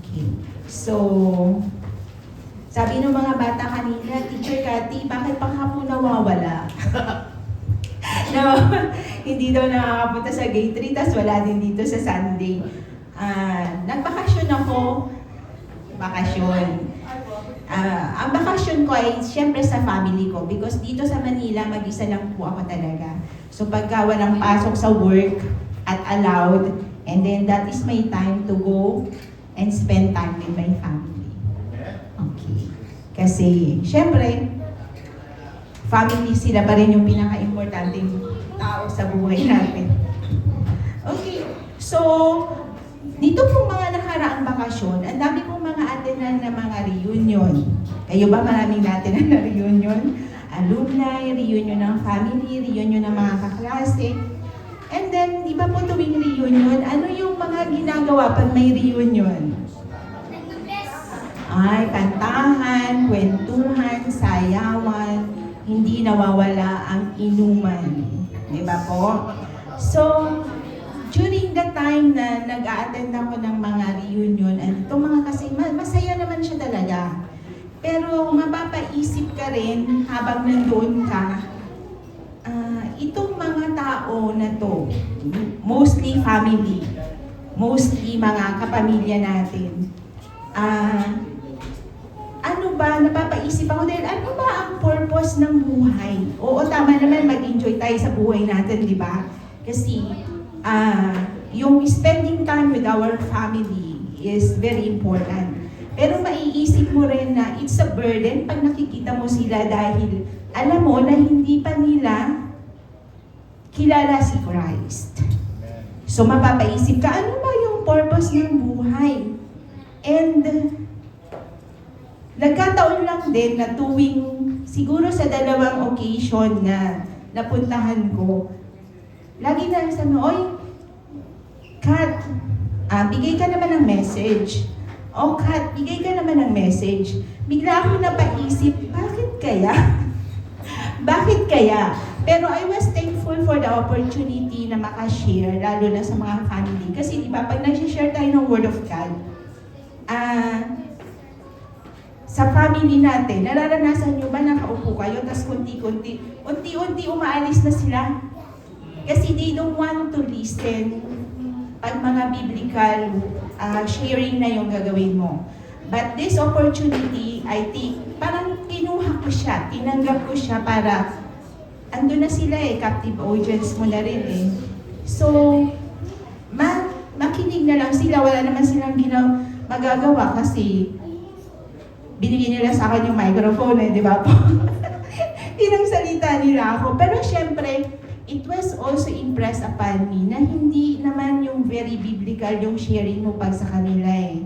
Okay. So, sabi ng mga bata kanina, Teacher Cathy, bakit pa ka po nawawala? No, hindi daw nakakapunta sa gate 3, tas wala din dito sa Sunday. Nagbakasyon ako, bakasyon. Ang bakasyon ko ay siyempre sa family ko because dito sa Manila, mag-isa lang po ako talaga. So pagka walang pasok sa work at allowed, and then that is my time to go and spend time with my family. Okay. Kasi, siyempre, family sila pa rin yung pinaka-importanting tao sa buhay natin. Okay. So, dito pong mga nakaraang bakasyon, ang dami pong mga atenan na mga reunion. Kayo ba maraming natin na reunion? Alumni, reunion ng family, reunion ng mga kaklase. And then, di ba po tuwing reunion, ano yung mga ginagawa pag may reunion? Ay, kantahan, kwentuhan, sayawan, hindi nawawala ang inuman. Di ba po? So, during the time na nag-a-attend ako ng mga reunion, at itong mga kasi, masaya naman siya talaga. Pero mapapaisip ka rin habang nandoon ka, itong mga tao na to, mostly family, mostly mga kapamilya natin, ano ba, napapaisip ako dahil ano ba ang purpose ng buhay? Oo, tama naman mag-enjoy tayo sa buhay natin, di ba? Kasi yung spending time with our family is very important. Pero maiisip mo rin na it's a burden pag nakikita mo sila dahil alam mo na hindi pa nila kilala si Christ. So mapapaisip ka, ano ba yung purpose ng buhay? And nagkataon lang din na tuwing siguro sa dalawang occasion na napuntahan ko, lagi na sabi, oy, Kat, bigay ka naman ng message. O Kat, bigay ka naman ng message. Bigla ako napaisip, bakit kaya? Bakit kaya? Pero I was thankful for the opportunity na makashare, lalo na sa mga family. Kasi di ba, pag nag-share tayo ng Word of God, sa family natin, nararanasan nyo ba nakaupo kayo, tapos unti-unti umaalis na sila? Kasi they don't want to listen pag mga biblical sharing na yung gagawin mo. But this opportunity, I think, parang kinuha ko siya, tinanggap ko siya para, ando na sila captive audience mo na rin eh. So, makinig na lang sila, wala naman silang magagawa kasi binigyan nila sa akin yung microphone di ba po? Salita nila ako. Pero syempre, it was also impressed upon me na hindi naman yung very biblical yung sharing mo pag sa kanila eh.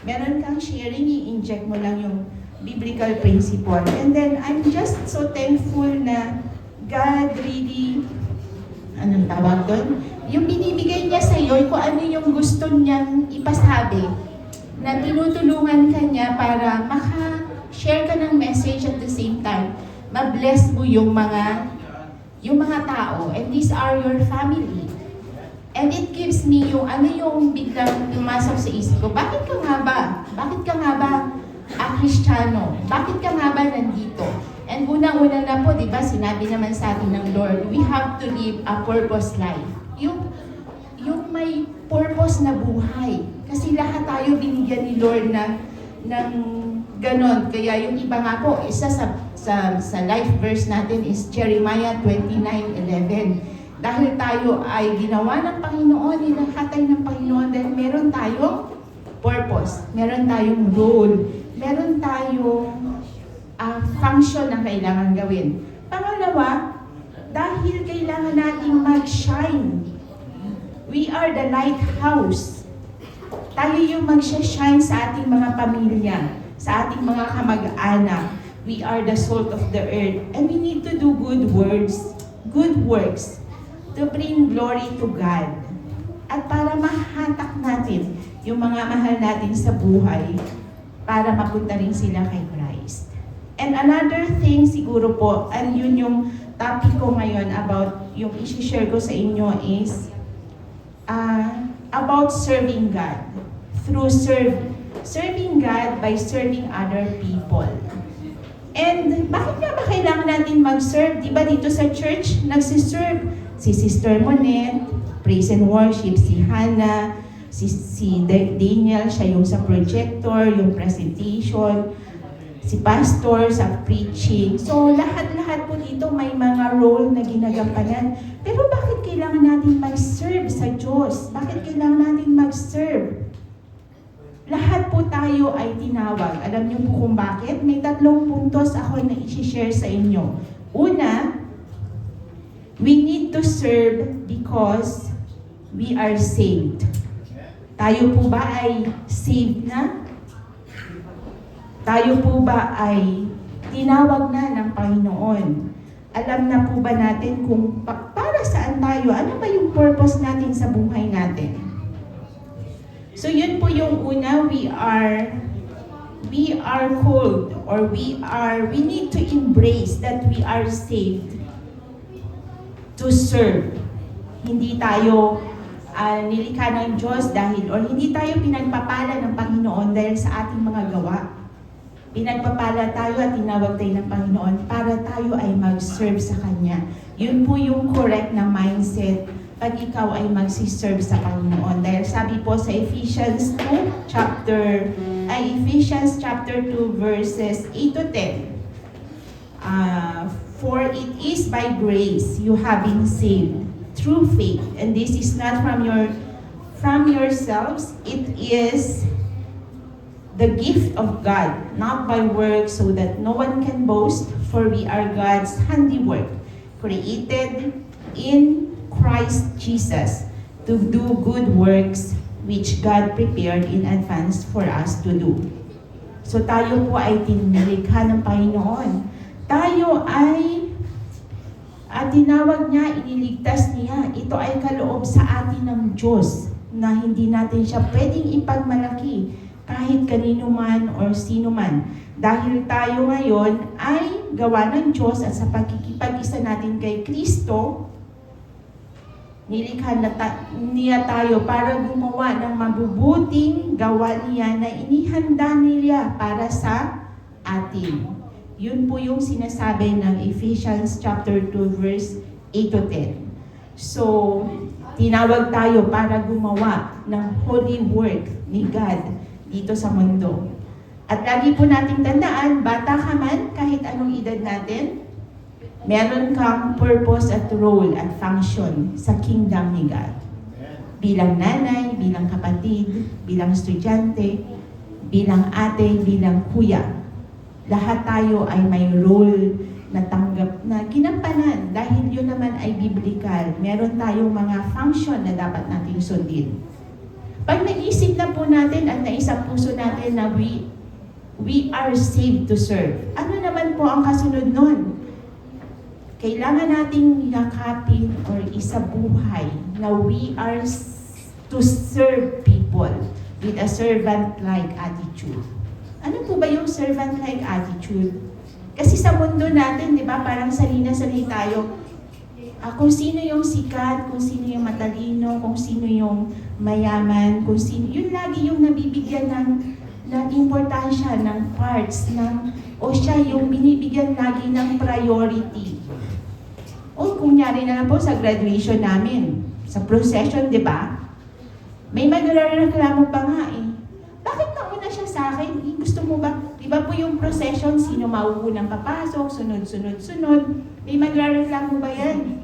Meron kang sharing, i-inject mo lang yung biblical principle. And then, I'm just so thankful na God really, anong tawag doon? Yung binibigay niya sa iyo, kung ano yung gusto niyang ipasabi, na tinutulungan ka niya para maka-share ka ng message at the same time, ma-bless mo yung mga tao, and these are your family. And it gives me yung ano yung biglang pumasok sa isip ko, bakit ka nga ba? Bakit ka nga ba Kristiyano? Bakit ka nga ba nandito? And unang-una na po, di ba, sinabi naman sa atin ng Lord, we have to live a purpose life. Yung may purpose na buhay. Kasi lahat tayo binigyan ni Lord ng ganon. Kaya yung iba nga po, isa sa life verse natin is Jeremiah 29:11. Dahil tayo ay ginawa ng Panginoon, nilahatay ng Panginoon, dahil meron tayong purpose, meron tayong role, meron tayong function na kailangan gawin. Pangalawa, dahil kailangan nating mag-shine. We are the lighthouse. Tayo yung mag-shine sa ating mga pamilya, sa ating mga kamag-anak. We are the salt of the earth. And we need to do good works, to bring glory to God. At para mahatak natin yung mga mahal natin sa buhay, para mapunta rin sila kay Christ. And another thing siguro po, and yun yung topic ko ngayon about, yung isi-share ko sa inyo is, about serving God. Through Serving God by serving other people. And bakit nga ba kailangan natin mag-serve? Di ba dito sa church, nagsiserve si Sister Monet, praise and worship, si Hannah, si Daniel, siya yung sa projector, yung presentation, si pastor sa preaching. So lahat-lahat po dito may mga role na ginagampanan. Pero bakit kailangan natin mag-serve sa Diyos? Bakit kailangan natin mag-serve? Lahat po tayo ay tinawag. Alam niyo po kung bakit? May 3 puntos ako na i-share sa inyo. Una, we need to serve because we are saved. Tayo po ba ay saved na? Tayo po ba ay tinawag na ng Panginoon? Alam na po ba natin kung para saan tayo? Ano ba yung purpose natin sa buhay natin? So yun po yung una, we are called, or we need to embrace that we are saved to serve. Hindi tayo nilikha ng Diyos dahil, or hindi tayo pinagpapala ng Panginoon dahil sa ating mga gawa. Pinagpapala tayo at tinawag tayo ng Panginoon para tayo ay mag-serve sa Kanya. Yun po yung correct na mindset pag ikaw ay magsiserve sa Panginoon. Dahil sabi po sa Ephesians chapter 2 verses 8 to 10. For it is by grace you have been saved through faith, and this is not from yourselves, it is the gift of God, not by works, so that no one can boast, for we are God's handiwork, created in Christ Jesus to do good works which God prepared in advance for us to do. So tayo po ay tinilikha ng Panginoon. Tayo ay tinawag niya, iniligtas niya. Ito ay kaloob sa atin ng Diyos na hindi natin siya pwedeng ipagmalaki kahit kanino man or sino man. Dahil tayo ngayon ay gawa ng Diyos at sa pagkikipag-isa natin kay Kristo, nilikha niya tayo para gumawa ng mabubuting gawa niya na inihanda niya para sa atin. Yun po yung sinasabi ng Ephesians chapter 2 verse 8 to 10. So, tinawag tayo para gumawa ng holy work ni God dito sa mundo. At lagi po nating tandaan, bata ka man, kahit anong edad natin, meron kang purpose at role at function sa kingdom ni God. Bilang nanay, bilang kapatid, bilang estudyante, bilang ate, bilang kuya. Lahat tayo ay may role na tanggap, na ginampanan dahil yun naman ay biblical. Meron tayong mga function na dapat nating sundin. Pag naisip na po natin at naisang puso natin na we are saved to serve, ano naman po ang kasunod nun? Kailangan nating yakapin or isabuhay na we are to serve people with a servant-like attitude. Ano po ba yung servant-like attitude? Kasi sa mundo natin, di ba, parang salina-sali tayo. Kung sino yung sikat, kung sino yung matalino, kung sino yung mayaman, kung sino, yun lagi yung nabibigyan ng importansya, ng parts, o siya yung binibigyan lagi ng priority. O kunyari na lang po sa graduation namin, sa procession, di ba? May magrereklamo pa nga eh. Bakit nauna siya sa akin? Gusto mo ba? Di ba po yung procession, sino mauunang papasok, sunod. May magrereklamo ba yan?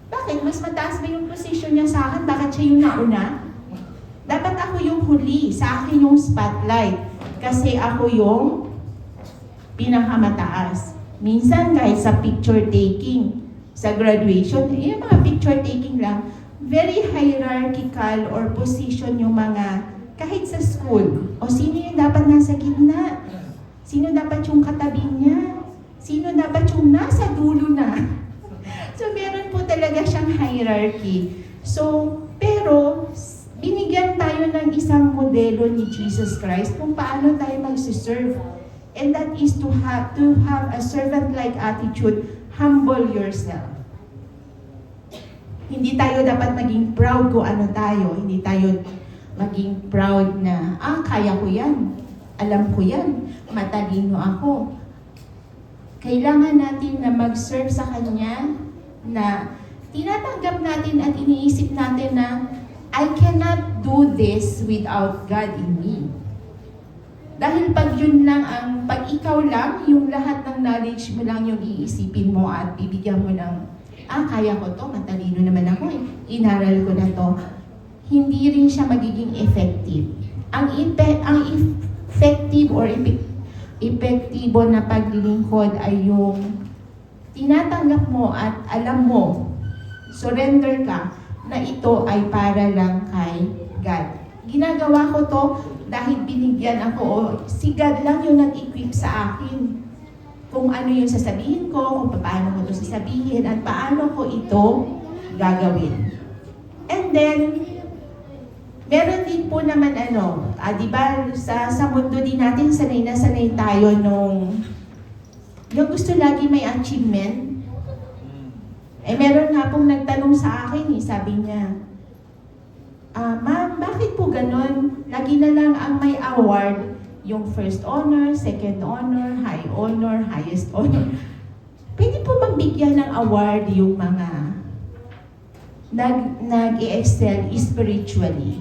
Bakit? Mas mataas ba yung position niya sa akin? Bakit siya yung nauna? Dapat ako yung huli. Sa akin yung spotlight. Kasi ako yung pinakamataas. Minsan kahit sa picture taking, sa graduation, yung mga picture taking lang, very hierarchical or position yung mga, kahit sa school. O sino yung dapat nasa gitna? Sino dapat yung katabi niya? Sino dapat yung nasa dulo na? So, meron po talaga siyang hierarchy. So, pero, binigyan tayo ng isang modelo ni Jesus Christ kung paano tayo mag-serve. And that is to have a servant-like attitude. Humble yourself. Hindi tayo dapat maging proud kung ano tayo. Hindi tayo maging proud na, kaya ko yan, alam ko yan, matalino ako. Kailangan natin na mag-serve sa Kanya na tinatanggap natin at iniisip natin na I cannot do this without God in me. Dahil pag yun lang pag ikaw lang, yung lahat ng knowledge mo lang yung iisipin mo at bibigyan mo ng, kaya ko to, matalino naman ako inaral ko na to. Hindi rin siya magiging effective. Ang effective or epektibo na paglilingkod ay yung tinatanggap mo at alam mo, surrender ka, na ito ay para lang kay God. Ginagawa ko to dahil binigyan ako, o si God lang yung nag-equip sa akin. Kung ano yung sasabihin ko, kung paano ko ito sasabihin, at paano ko ito gagawin. And then, meron din po naman di ba, sa mundo din natin, sanay na sanay tayo yung gusto lagi may achievement. Meron nga pong nagtanong sa akin, sabi niya, Ma'am, bakit po ganon? Lagi na lang ang may award, yung first honor, second honor, high honor, highest honor. Pwede po bang bigyan ng award yung mga nag-i-excel spiritually?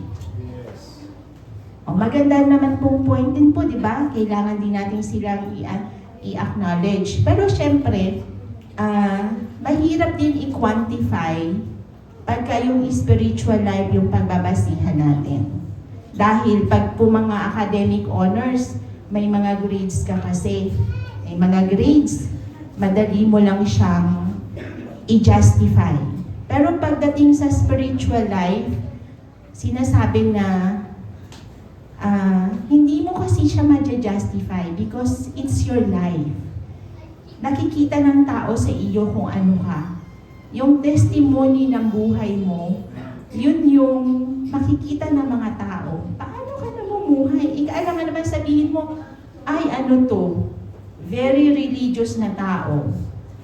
Maganda naman pong point din po, di ba? Kailangan din natin silang i-acknowledge. Pero syempre, mahirap din i-quantify pagka yung spiritual life yung pagbabasihan natin. Dahil pag po mga academic honors, may mga grades ka kasi. May mga grades, madali mo lang siyang i-justify. Pero pagdating sa spiritual life, sinasabi na hindi mo kasi siya ma-justify because it's your life. Nakikita ng tao sa iyo kung ano ka. Yung testimony ng buhay mo, yun yung makikita ng mga tao. Paano ka namumuhay? Alam nga naman sabihin mo, ay very religious na tao.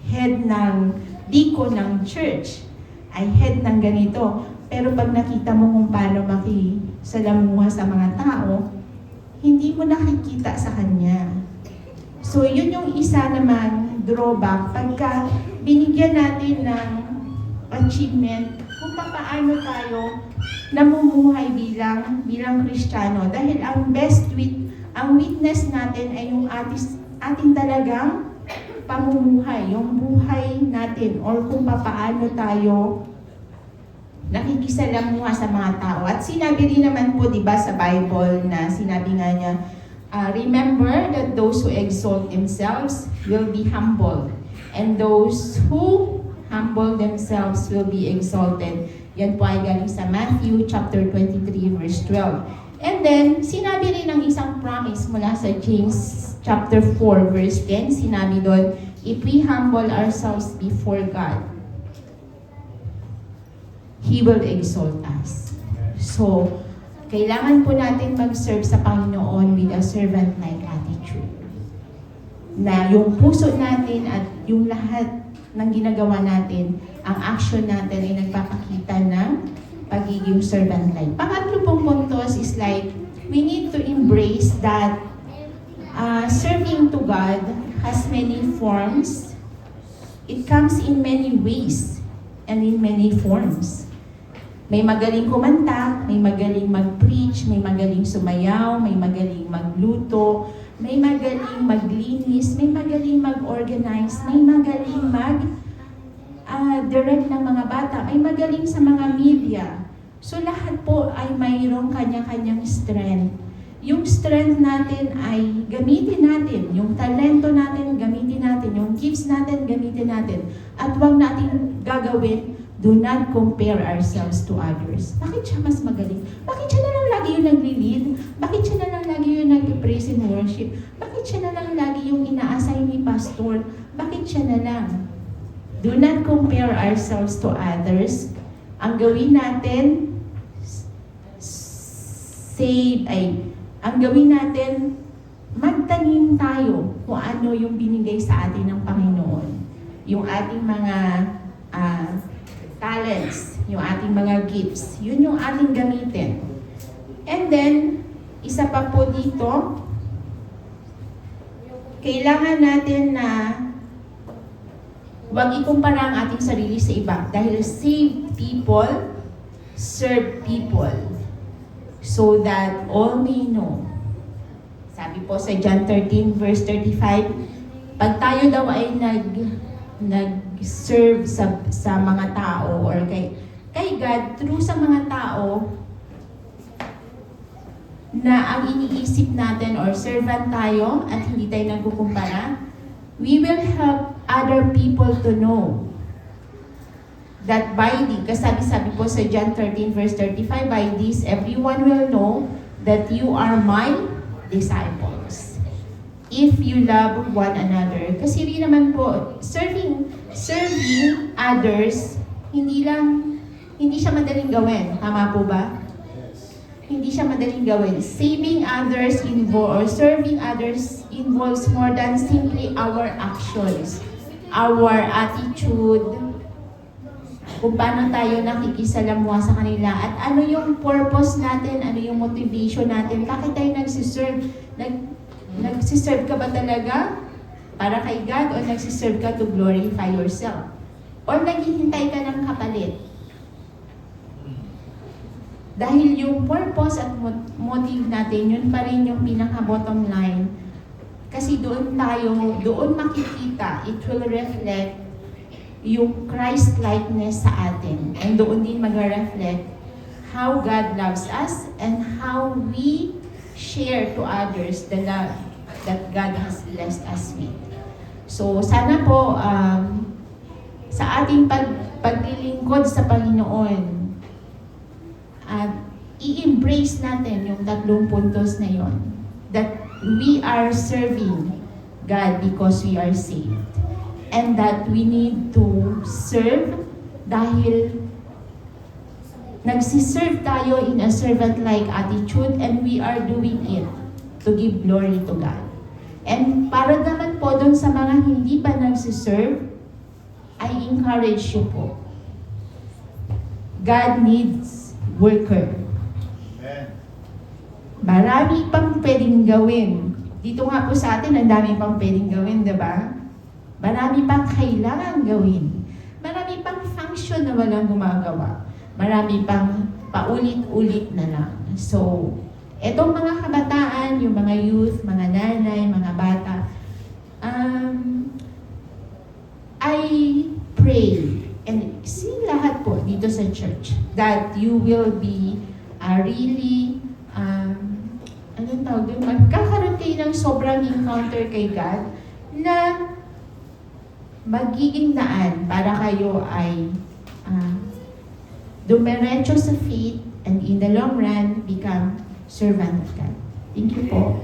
Head ng deacon ng church. Ay head ng ganito. Pero pag nakita mo kung paano makisalamuha sa mga tao, hindi mo nakikita sa kanya. So yun yung isa namang drawback pagka binigyan natin ng achievement kung paano tayo namumuhay bilang Kristiyano. Dahil ang witness natin ay yung ating talagang pamumuhay, yung buhay natin, or kung paano tayo nakikisalamuha sa mga tao. At sinabi rin naman po, di ba, sa Bible na sinabi nga niya, remember that those who exalt themselves will be humbled, and those who humble themselves will be exalted. Yan po ay galing sa Matthew chapter 23 verse 12. And then, sinabi rin ng isang promise mula sa James chapter 4 verse 10. Sinabi doon, if we humble ourselves before God, He will exalt us. So, kailangan po natin mag-serve sa Panginoon with a servant-like attitude. Na yung puso natin at yung lahat ng ginagawa natin, ang action natin ay nagpapakita ng pagiging servant-like. Pangatlo pong puntos is like, we need to embrace that serving to God has many forms. It comes in many ways and in many forms. May magaling kumanta, may magaling mag-preach, may magaling sumayaw, may magaling magluto, may magaling maglinis, may magaling mag-organize, may magaling direct ng mga bata, may magaling sa mga media. So lahat po ay mayroong kanya-kanyang strength. Yung strength natin ay gamitin natin, yung talento natin gamitin natin, yung gifts natin gamitin natin. At huwag natin gagawin, do not compare ourselves to others. Bakit siya mas magaling? Bakit siya na lang lagi yung nagli-lead? Bakit siya na lang lagi yung nag-praise and worship? Bakit siya na lang lagi yung ina-assign ni pastor? Bakit siya na lang? Do not compare ourselves to others. Ang gawin natin, magtanim tayo kung ano yung binigay sa atin ng Panginoon. Yung ating mga talents, yung ating mga gifts, yun yung ating gamitin. And then, isa pa po dito, kailangan natin na huwag ikumpara ang ating sarili sa iba. Dahil save people, serve people, so that all may know. Sabi po sa John 13 verse 35, pag tayo daw ay nag-serve sa mga tao or kay God through sa mga tao na ang iniisip natin or servant tayo at hindi tayo nagkukumpara, we will help other people to know that by this, kasi sabi po sa John 13 verse 35, by this everyone will know that you are my disciples if you love one another. Kasi rin naman po, serving others, hindi siya madaling gawin. Tama po ba? Hindi siya madaling gawin. Saving others or serving others involves more than simply our actions, our attitude, kung paano tayo nakikisalamuha sa kanila, at ano yung purpose natin, ano yung motivation natin, bakit tayo nagsiserve. Nagsiserve ka ba talaga para kay God o nagsiserve ka to glorify yourself? Or naghihintay ka ng kapalit? Dahil yung purpose at motive natin, yun pa rin yung pinaka-bottom line. Kasi doon makikita, it will reflect yung Christ-likeness sa atin. And doon din mag-reflect how God loves us and how we share to others the love that God has blessed us with. So sana po sa ating paglilingkod sa Panginoon, at i-embrace natin yung 3 puntos na yon, that we are serving God because we are saved. And that we need to serve dahil nagsiserve tayo in a servant-like attitude and we are doing it to give glory to God. And para naman po doon sa mga hindi pa nagsiserve, I encourage you po. God needs worker. Marami pang pwedeng gawin. Dito nga po sa atin, ang dami pang pwedeng gawin, di ba? Marami pang kailangan gawin. Marami pang function na walang gumagawa. Marami pang paulit-ulit na lang. So, etong mga kabataan, yung mga youth, mga nanay, mga bata, I pray, and lahat po dito sa church, that you will be really, anong tawag doon? Magkakaroon kayo ng sobrang encounter kay God na magiging daan para kayo ay dumiretso sa faith and in the long run become servant of God. Thank you po.